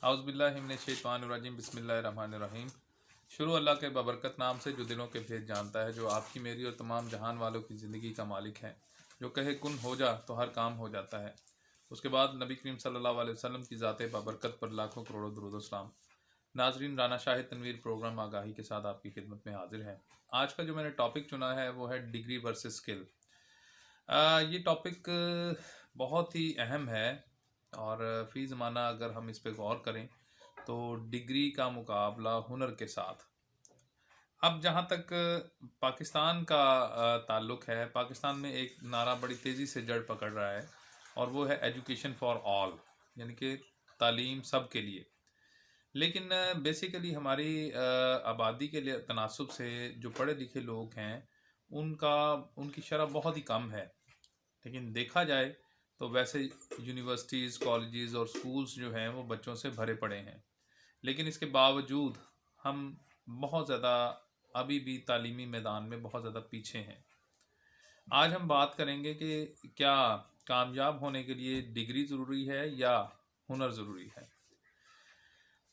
औज़ुबिल्लाहिमिनश्शैतानिर्रजीम बिस्मिल्लाहिर्रहमानिर्रहीम। शुरू अल्लाह के बबरकत नाम से जो दिलों के भेद जानता है, जो आपकी मेरी और तमाम जहान वालों की ज़िंदगी का मालिक है, जो कहे कुन हो जा तो हर काम हो जाता है। उसके बाद नबी करीम सल्लल्लाहु अलैहि वसल्लम की ज़ात बबरकत पर लाखों करोड़ों दुरूद व सलाम। नाजरीन, राना शाहिद तनवीर प्रोग्राम आगाही के साथ आपकी खिदमत में हाजिर है। आज का जो मैंने टॉपिक चुना है वो है डिग्री वर्सेस स्किल। ये टॉपिक बहुत ही अहम है और फ़ी ज़माना अगर हम इस पे गौर करें तो डिग्री का मुकाबला हुनर के साथ। अब जहाँ तक पाकिस्तान का ताल्लुक़ है, पाकिस्तान में एक नारा बड़ी तेज़ी से जड़ पकड़ रहा है और वो है एजुकेशन फ़ॉर ऑल, यानी कि तालीम सब के लिए। लेकिन बेसिकली हमारी आबादी के लिए तनासुब से जो पढ़े लिखे लोग हैं उनकी शरह बहुत ही कम है। लेकिन देखा जाए तो वैसे यूनिवर्सिटीज़, कॉलेजेस और स्कूल्स जो हैं वो बच्चों से भरे पड़े हैं। लेकिन इसके बावजूद हम बहुत ज़्यादा अभी भी तालीमी मैदान में बहुत ज़्यादा पीछे हैं। आज हम बात करेंगे कि क्या कामयाब होने के लिए डिग्री ज़रूरी है या हुनर ज़रूरी है।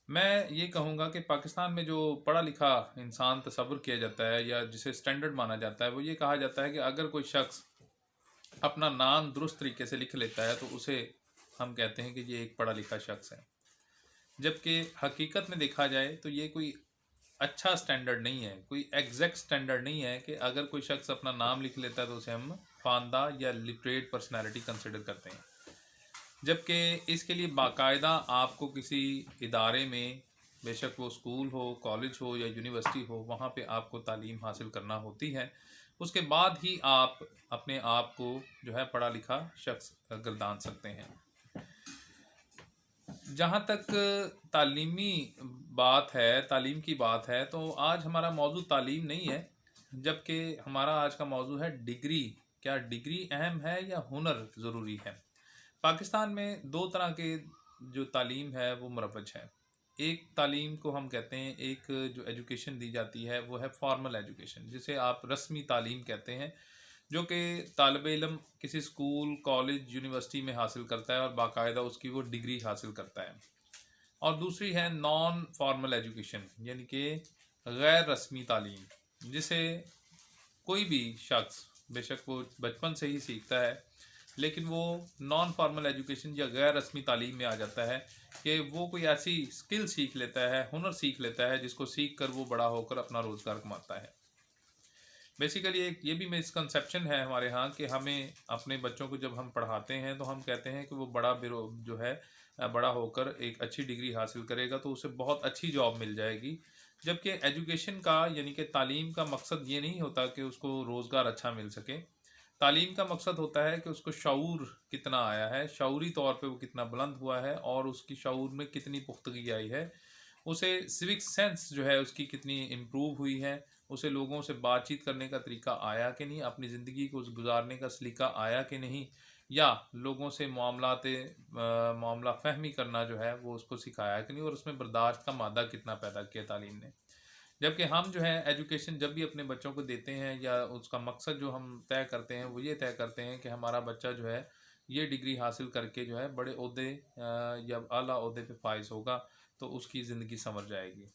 मैं ये कहूँगा कि पाकिस्तान में जो पढ़ा लिखा इंसान तस्वुर किया जाता है या जिसे स्टैंडर्ड माना जाता है, वो ये कहा जाता है कि अगर कोई शख्स अपना नाम दुरुस्त तरीके से लिख लेता है तो उसे हम कहते हैं कि ये एक पढ़ा लिखा शख्स है। जबकि हकीकत में देखा जाए तो ये कोई अच्छा स्टैंडर्ड नहीं है, कोई एग्जैक्ट स्टैंडर्ड नहीं है कि अगर कोई शख्स अपना नाम लिख लेता है तो उसे हम फ़ानदा या लिटरेट पर्सनैलिटी कंसिडर करते हैं। जबकि इसके लिए बाकायदा आपको किसी इदारे में, बेशक वो स्कूल हो, कॉलेज हो या यूनिवर्सिटी हो, वहाँ पे आपको तालीम हासिल करना होती है। उसके बाद ही आप अपने आप को जो है पढ़ा लिखा शख्स गर्दान सकते हैं। जहाँ तक तालीमी बात है, तालीम की बात है, तो आज हमारा मौजू तालीम नहीं है, जबकि हमारा आज का मौजू है डिग्री। क्या डिग्री अहम है या हुनर ज़रूरी है। पाकिस्तान में दो तरह के जो तालीम है वो मरवज है। एक तालीम को हम कहते हैं, एक जो एजुकेशन दी जाती है वो है फॉर्मल एजुकेशन, जिसे आप रस्मी तालीम कहते हैं, जो कि तालिब इल्म किसी स्कूल, कॉलेज, यूनिवर्सिटी में हासिल करता है और बाकायदा उसकी वो डिग्री हासिल करता है। और दूसरी है नॉन फॉर्मल एजुकेशन, यानी कि गैर रस्मी तालीम, जिसे कोई भी शख्स बेशक वो बचपन से ही सीखता है, लेकिन वो नॉन फॉर्मल एजुकेशन या गैर रस्मी तालीम में आ जाता है कि वो कोई ऐसी स्किल सीख लेता है, हुनर सीख लेता है, जिसको सीख कर वो बड़ा होकर अपना रोज़गार कमाता है। बेसिकली एक ये भी मिसकंसेप्शन है हमारे यहाँ कि हमें अपने बच्चों को जब हम पढ़ाते हैं तो हम कहते हैं कि वो जो है बड़ा होकर एक अच्छी डिग्री हासिल करेगा तो उसे बहुत अच्छी जॉब मिल जाएगी। जबकि एजुकेशन का यानी कि तालीम का मकसद ये नहीं होता कि उसको रोज़गार अच्छा मिल सके। तालीम का मकसद होता है कि उसको शऊर कितना आया है, शऊरी तौर पे वो कितना बुलंद हुआ है और उसकी शऊर में कितनी पुख्तगी आई है, उसे सिविक सेंस जो है उसकी कितनी इम्प्रूव हुई है, उसे लोगों से बातचीत करने का तरीका आया कि नहीं, अपनी ज़िंदगी को गुजारने का सलीका आया कि नहीं, या लोगों से मामला फ़हमी करना जो है वो उसको सिखाया कि नहीं, और उसमें बर्दाश्त का मादा कितना पैदा किया तालीम ने। जबकि हम जो है एजुकेशन जब भी अपने बच्चों को देते हैं या उसका मकसद जो हम तय करते हैं वो ये तय करते हैं कि हमारा बच्चा जो है ये डिग्री हासिल करके जो है बड़े ओहदे या आला ओहदे पे फाइज होगा तो उसकी ज़िंदगी संवर जाएगी।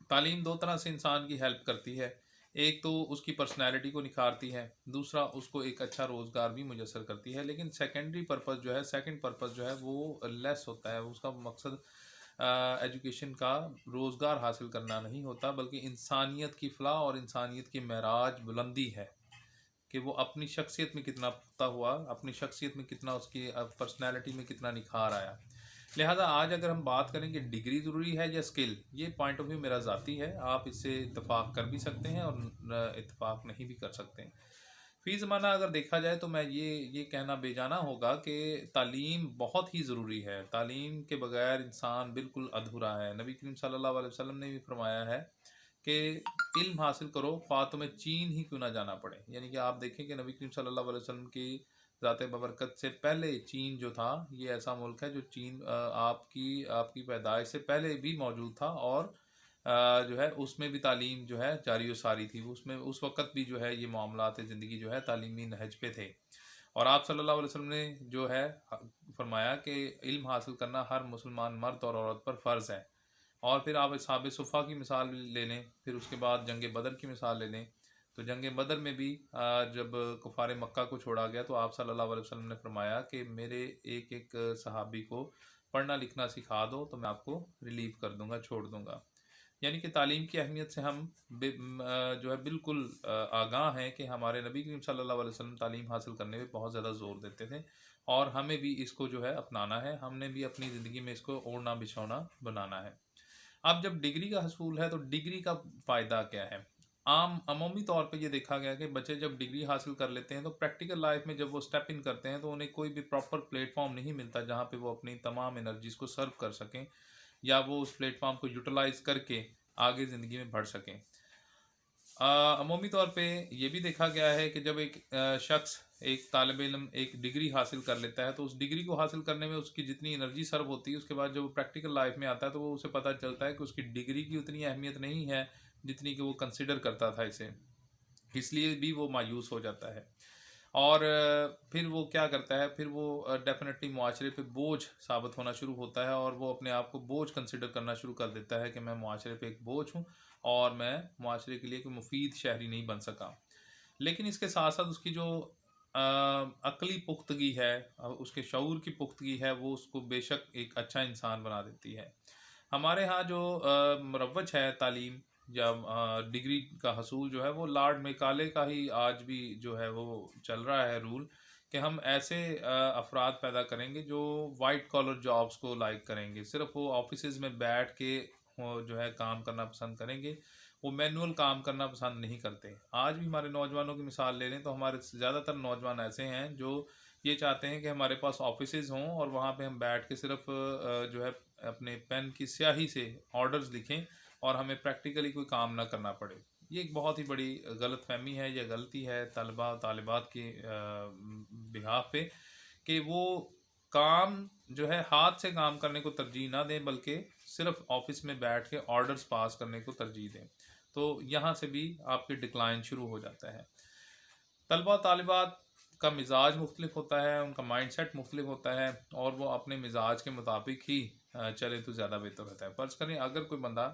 तालीम दो तरह से इंसान की हेल्प करती है। एक तो उसकी पर्सनैलिटी को निखारती है, दूसरा उसको एक अच्छा रोज़गार भी मुयस्सर करती है। लेकिन सेकेंड पर्पज़ जो है वो लेस होता है। उसका मकसद एजुकेशन का रोज़गार हासिल करना नहीं होता, बल्कि इंसानियत की फ़लाह और इंसानियत की महराज बुलंदी है कि वो अपनी शख्सियत में कितना पुख्ता हुआ, अपनी शख्सियत में कितना उसकी पर्सनैलिटी में कितना निखार आया। लिहाजा आज अगर हम बात करें कि डिग्री ज़रूरी है या स्किल, ये पॉइंट ऑफ व्यू मेरा ज़ाती है। आप इससे इत्तेफाक कर भी सकते हैं और इत्तेफाक नहीं भी कर सकते हैं। फ़ी ज़माना अगर देखा जाए तो मैं ये कहना बेजाना होगा कि तालीम बहुत ही ज़रूरी है। तालीम के बगैर इंसान बिल्कुल अधूरा है। नबी करीम सल्लल्लाहु अलैहि वसल्लम ने भी फरमाया है कि इल्म हासिल करो, ख्वाह तुम्हें चीन ही क्यों ना जाना पड़े। यानी कि आप देखें कि नबी करीम सल्लल्लाहु अलैहि वसल्लम की ज़ात बबरकत से पहले चीन जो था, ये ऐसा मुल्क है जो चीन आपकी पैदाइश से पहले भी मौजूद था और जो है उसमें भी तालीम जो है जारी व सारी थी। उसमें उस वक़्त भी जो है ये मामलात ज़िंदगी जो है तालीमी नहज पे थे। और आप सल्लल्लाहु अलैहि वसल्लम ने जो है फरमाया कि इल्म हासिल करना हर मुसलमान मर्द और औरत पर फ़र्ज़ है। और फिर आप असहाब सुफ़ा की मिसाल ले लें, फिर उसके बाद जंग बदर की मिसाल ले लें। तो जंग बदर में भी जब कुफ़ार मक्का को छोड़ा गया तो आप सल्लल्लाहु अलैहि वसल्लम ने फरमाया कि मेरे एक एक सहाबी को पढ़ना लिखना सिखा दो तो मैं आपको रिलीव कर दूंगा, छोड़ दूंगा। यानी कि तालीम की अहमियत से हम जो है बिल्कुल आगाह हैं कि हमारे नबी करीम सल्लल्लाहु अलैहि वसल्लम तालीम हासिल करने में बहुत ज़्यादा ज़ोर देते थे, और हमें भी इसको जो है अपनाना है, हमने भी अपनी ज़िंदगी में इसको ओढ़ना बिछौना बनाना है। अब जब डिग्री का हसूल है तो डिग्री का फ़ायदा क्या है? अमूमी तौर पे ये देखा गया कि बच्चे जब डिग्री हासिल कर लेते हैं तो प्रैक्टिकल लाइफ में जब वो स्टेप इन करते हैं तो उन्हें कोई भी प्रॉपर प्लेटफॉर्म नहीं मिलता जहाँ पे वो अपनी तमाम एनर्जीज को सर्व कर सकें, या वो उस प्लेटफॉर्म को यूटिलाइज करके आगे ज़िंदगी में बढ़ सकें। अमूमी तौर पे ये भी देखा गया है कि जब एक शख्स, एक तालिब इल्म एक डिग्री हासिल कर लेता है तो उस डिग्री को हासिल करने में उसकी जितनी एनर्जी सर्व होती है, उसके बाद जब वो प्रैक्टिकल लाइफ में आता है तो वो उसे पता चलता है कि उसकी डिग्री की उतनी अहमियत नहीं है जितनी कि वो कंसिडर करता था इसे। इसलिए भी वो मायूस हो जाता है, और फिर वो क्या करता है, फिर वो डेफिनेटली मुआशरे पे बोझ साबित होना शुरू होता है, और वो अपने आप को बोझ कंसिडर करना शुरू कर देता है कि मैं मुआशरे पे एक बोझ हूँ और मैं मुआशरे के लिए कोई मुफीद शहरी नहीं बन सका। लेकिन इसके साथ साथ उसकी जो अक़ली पुख्तगी है, उसके शऊर की पुख्तगी है, वो उसको बेशक एक अच्छा इंसान बना देती है। हमारे यहाँ जो मुरव्वज है तालीम या डिग्री का हसूल जो है, वो लॉर्ड मेकाले का ही आज भी जो है वो चल रहा है रूल, कि हम ऐसे अफराद पैदा करेंगे जो वाइट कॉलर जॉब्स को लाइक करेंगे, सिर्फ वो ऑफिसेज में बैठ के वो जो है काम करना पसंद करेंगे, वो मैनुअल काम करना पसंद नहीं करते। आज भी हमारे नौजवानों की मिसाल ले लें तो हमारे ज़्यादातर नौजवान ऐसे हैं जो ये चाहते हैं कि हमारे पास ऑफिसेज हों और वहाँ पे हम बैठ के सिर्फ जो है अपने पेन की स्याही से ऑर्डर्स लिखें और हमें प्रैक्टिकली कोई काम ना करना पड़े। ये एक बहुत ही बड़ी गलतफहमी है या गलती है तलबा तालिबात के बिहाफ पे, कि वो काम जो है हाथ से काम करने को तरजीह ना दें, बल्कि सिर्फ ऑफिस में बैठ के ऑर्डर्स पास करने को तरजीह दें। तो यहाँ से भी आपकी डिक्लाइन शुरू हो जाता है। तलबा तालिबात का मिजाज मुख्तलिफ होता है, उनका माइंडसेट मुख्तलिफ होता है, और वो अपने मिजाज के मुताबिक ही चले तो ज़्यादा बेहतर होता है। फ़र्ज़ करें अगर कोई बंदा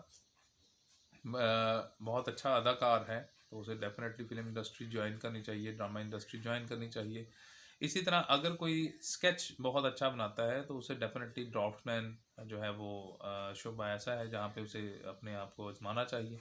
बहुत अच्छा अदाकार है तो उसे डेफिनेटली फ़िल्म इंडस्ट्री ज्वाइन करनी चाहिए, ड्रामा इंडस्ट्री ज्वाइन करनी चाहिए। इसी तरह अगर कोई स्केच बहुत अच्छा बनाता है तो उसे डेफिनेटली ड्राफ्ट्समैन जो है वो शुबा ऐसा है जहाँ पे उसे अपने आप को आजमाना चाहिए।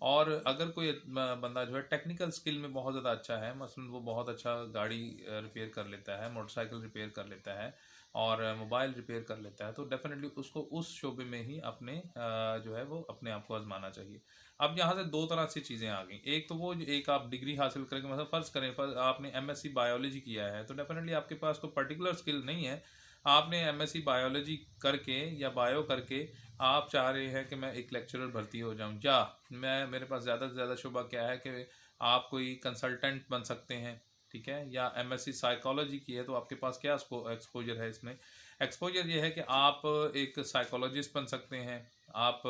और अगर कोई बंदा जो है टेक्निकल स्किल में बहुत ज़्यादा अच्छा है, मसलन वो बहुत अच्छा गाड़ी रिपेयर कर लेता है, मोटरसाइकिल रिपेयर कर लेता है और मोबाइल रिपेयर कर लेता है, तो डेफिनेटली उसको उस शोबे में ही अपने जो है वो अपने आप को आजमाना चाहिए। अब यहाँ से दो तरह से चीज़ें आ गई। एक तो वो एक आप डिग्री हासिल करके, मतलब फ़र्ज़ करें पर आपने एमएससी बायोलॉजी किया है तो डेफिनेटली आपके पास कोई पर्टिकुलर स्किल नहीं है। आपने एमएससी बायोलॉजी करके या बायो करके आप चाह रहे हैं कि मैं एक लेक्चरर भर्ती हो जाऊं, या मैं मेरे पास ज़्यादा से ज़्यादा शुबा क्या है कि आप कोई कंसल्टेंट बन सकते हैं, ठीक है, या एमएससी साइकोलॉजी की है तो आपके पास क्या एक्सपोजर है इसमें? एक्सपोजर ये है कि आप एक साइकोलॉजिस्ट बन सकते हैं, आप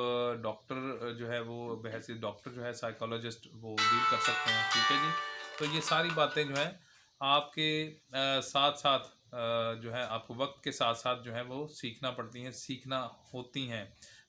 डॉक्टर जो है वो बहैसियत डॉक्टर जो है साइकोलॉजिस्ट वो डील कर सकते हैं, ठीक है जी। तो ये सारी बातें जो है आपके साथ साथ जो है आपको वक्त के साथ साथ जो है वो सीखना पड़ती हैं, सीखना होती हैं,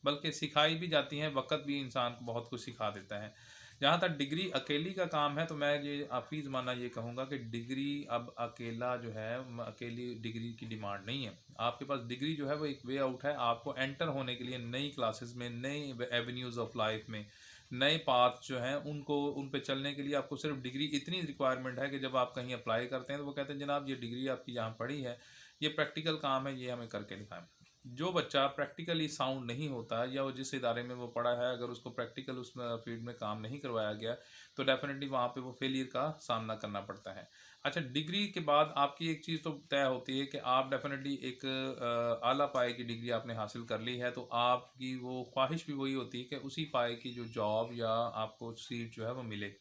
बल्कि सिखाई भी जाती हैं। वक्त भी इंसान को बहुत कुछ सिखा देता है। जहाँ तक डिग्री अकेली का काम है तो मैं ये आफी ज़माना ये कहूँगा कि डिग्री अब अकेला जो है अकेली डिग्री की डिमांड नहीं है। आपके पास डिग्री जो है वो एक वे आउट है आपको एंटर होने के लिए नई क्लासेस में, नई एवेन्यूज़ ऑफ लाइफ में, नए पाथ जो हैं उनको उन पे चलने के लिए आपको सिर्फ डिग्री इतनी रिक्वायरमेंट है कि जब आप कहीं अप्लाई करते हैं तो वो कहते हैं जनाब ये डिग्री आपकी यहाँ पढ़ी है, ये प्रैक्टिकल काम है, ये हमें करके दिखाएं। जो बच्चा प्रैक्टिकली साउंड नहीं होता या वो जिस इदारे में वो पढ़ा है अगर उसको प्रैक्टिकल उस फील्ड में काम नहीं करवाया गया तो डेफिनेटली वहाँ पे वो फेलियर का सामना करना पड़ता है। अच्छा, डिग्री के बाद आपकी एक चीज़ तो तय होती है कि आप डेफिनेटली एक आला पाए की डिग्री आपने हासिल कर ली है, तो आपकी वो ख्वाहिश भी वही होती है कि उसी पाए की जो जॉब या आपको सीट जो है वो मिले।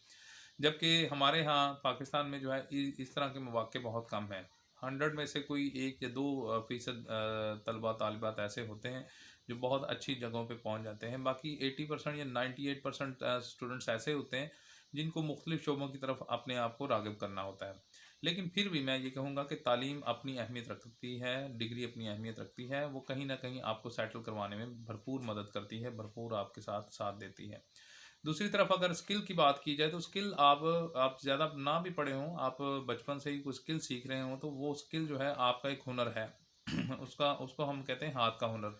जबकि हमारे यहाँ पाकिस्तान में जो है इस तरह के मौक़े बहुत कम हैं। 100 में से कोई 1 या 2% तलबा तालिबात ऐसे होते हैं जो बहुत अच्छी जगहों पे पहुंच जाते हैं। बाकी 80% या 98% स्टूडेंट्स ऐसे होते हैं जिनको मुख्तलिफ शोबों की तरफ अपने आप को राग़िब करना होता है। लेकिन फिर भी मैं ये कहूँगा कि तालीम अपनी अहमियत रखती है, डिग्री अपनी अहमियत रखती है, वो कहीं न कहीं आपको सेटल करवाने में भरपूर मदद करती है, भरपूर आपके साथ साथ देती है। दूसरी तरफ अगर स्किल की बात की जाए तो स्किल आप ज़्यादा ना भी पढ़े हों, आप बचपन से ही कोई स्किल सीख रहे हों, तो वो स्किल जो है आपका एक हुनर है। उसका उसको हम कहते हैं हाथ का हुनर।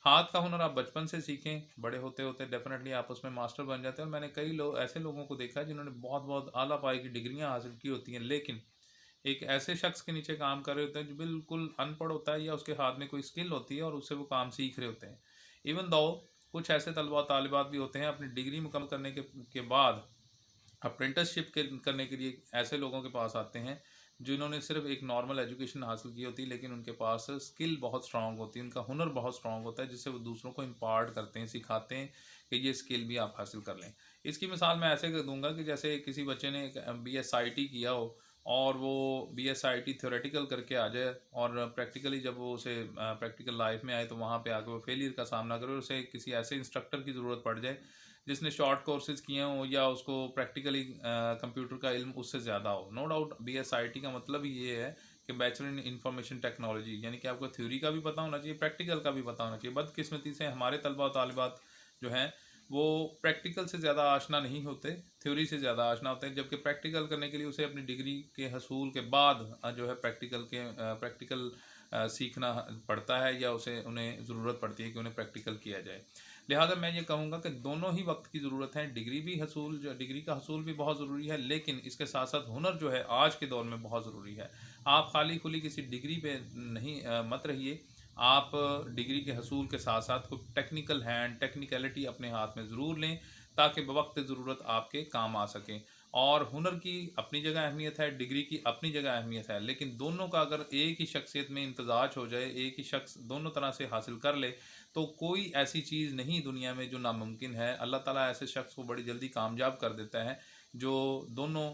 हाथ का हुनर आप बचपन से सीखें, बड़े होते-होते डेफ़िनेटली आप उसमें मास्टर बन जाते हैं। और मैंने कई लोग ऐसे लोगों को देखा है जिन्होंने बहुत-बहुत आला पाई की डिग्रियाँ हासिल की होती हैं, लेकिन एक ऐसे शख्स के नीचे काम कर रहे होते हैं जो बिल्कुल अनपढ़ होता है या उसके हाथ में कोई स्किल होती है और उससे वो काम सीख रहे होते हैं। इवन दो कुछ ऐसे तलबा तालिबात भी होते हैं अपनी डिग्री मुकम्मल करने के बाद अप्रेंटिसशिप करने के लिए ऐसे लोगों के पास आते हैं जिन्होंने सिर्फ एक नॉर्मल एजुकेशन हासिल की होती है, लेकिन उनके पास स्किल बहुत स्ट्रांग होती है, उनका हुनर बहुत स्ट्रांग होता है, जिससे वो दूसरों को इम्पार्ट करते हैं, सिखाते हैं कि ये स्किल भी आप हासिल कर लें। इसकी मिसाल मैं ऐसे दूंगा कि जैसे किसी बच्चे ने BSIT किया हो और वो BSIT थ्योरेटिकल करके आ जाए और प्रैक्टिकली जब वो उसे प्रैक्टिकल लाइफ में आए तो वहाँ पे आके वो फेलियर का सामना करे और उसे किसी ऐसे इंस्ट्रक्टर की ज़रूरत पड़ जाए जिसने शॉर्ट कोर्सेज किए हों या उसको प्रैक्टिकली कंप्यूटर का इल्म उससे ज़्यादा हो। नो डाउट BSIT का मतलब ही ये है कि बैचलर इन इंफॉर्मेशन टेक्नोलॉजी, यानी कि आपको थ्योरी का भी पता होना चाहिए, प्रैक्टिकल का भी पता होना चाहिए। बदकिस्मती से हमारे तलबा और तालिबात जो हैं वो प्रैक्टिकल से ज़्यादा आशना नहीं होते, थ्योरी से ज़्यादा आशना होते हैं, जबकि प्रैक्टिकल करने के लिए उसे अपनी डिग्री के हसूल के बाद जो है प्रैक्टिकल सीखना पड़ता है या उसे उन्हें ज़रूरत पड़ती है कि उन्हें प्रैक्टिकल किया जाए। लिहाजा मैं ये कहूँगा कि दोनों ही वक्त की ज़रूरत है। डिग्री का हसूल भी बहुत ज़रूरी है, लेकिन इसके साथ साथ हुनर जो है आज के दौर में बहुत ज़रूरी है। आप खाली खुली किसी डिग्री पे नहीं मत रहिए। आप डिग्री के हसूल के साथ साथ कोई टेक्निकलिटी अपने हाथ में ज़रूर लें ताकि बवक्त ज़रूरत आपके काम आ सकें। और हुनर की अपनी जगह अहमियत है, डिग्री की अपनी जगह अहमियत है, लेकिन दोनों का अगर एक ही शख्सियत में इम्तजाज हो जाए, एक ही शख्स दोनों तरह से हासिल कर ले, तो कोई ऐसी चीज़ नहीं दुनिया में जो नामुमकिन है। अल्लाह ताला ऐसे शख्स को बड़ी जल्दी कामयाब कर देता है जो दोनों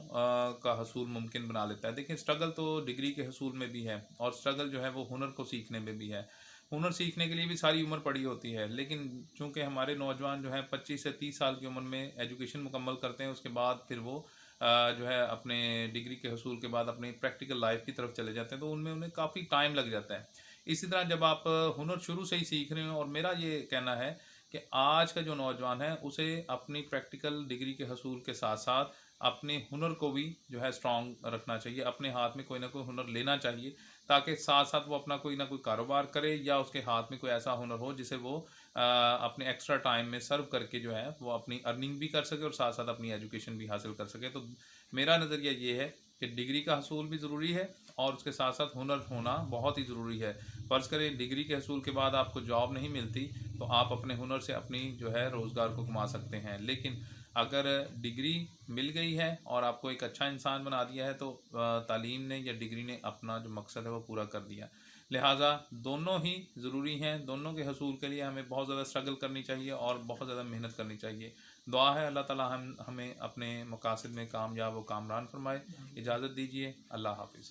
का हसूल मुमकिन बना लेता है। देखिए, स्ट्रगल तो डिग्री के हसूल में भी है और स्ट्रगल जो है वो हुनर को सीखने में भी है। हुनर सीखने के लिए भी सारी उम्र पड़ी होती है, लेकिन चूंकि हमारे नौजवान जो हैं 25 से 30 साल की उम्र में एजुकेशन मुकम्मल करते हैं, उसके बाद फिर वो जो है अपने डिग्री के हसूल के बाद अपनी प्रैक्टिकल लाइफ की तरफ चले जाते हैं, तो उनमें उन्हें काफ़ी टाइम लग जाता है। इसी तरह जब आप हुनर शुरू से ही सीख रहे हो, और मेरा ये कहना है कि आज का जो नौजवान है उसे अपनी प्रैक्टिकल डिग्री के हसूल के साथ साथ अपने हुनर को भी जो है स्ट्रांग रखना चाहिए, अपने हाथ में कोई ना कोई हुनर लेना चाहिए ताकि साथ साथ वो अपना कोई ना कोई कारोबार करे या उसके हाथ में कोई ऐसा हुनर हो जिसे वो अपने एक्स्ट्रा टाइम में सर्व करके जो है वो अपनी अर्निंग भी कर सके और साथ साथ अपनी एजुकेशन भी हासिल कर सके। तो मेरा नज़रिया ये है कि डिग्री का हसूल भी ज़रूरी है और उसके साथ साथ हुनर होना बहुत ही ज़रूरी है। फ़र्ज़ करें डिग्री के हसूल के बाद आपको जॉब नहीं मिलती, तो आप अपने हुनर से अपनी जो है रोज़गार को कमा सकते हैं। लेकिन अगर डिग्री मिल गई है और आपको एक अच्छा इंसान बना दिया है, तो तालीम ने या डिग्री ने अपना जो मकसद है वो पूरा कर दिया। लिहाजा दोनों ही ज़रूरी हैं, दोनों के हसूल के लिए हमें बहुत ज़्यादा स्ट्रगल करनी चाहिए और बहुत ज़्यादा मेहनत करनी चाहिए। दुआ है अल्लाह ताला हमें अपने मकासद में कामयाब व कामरान फरमाए। इजाज़त दीजिए, अल्लाह हाफ़िज़।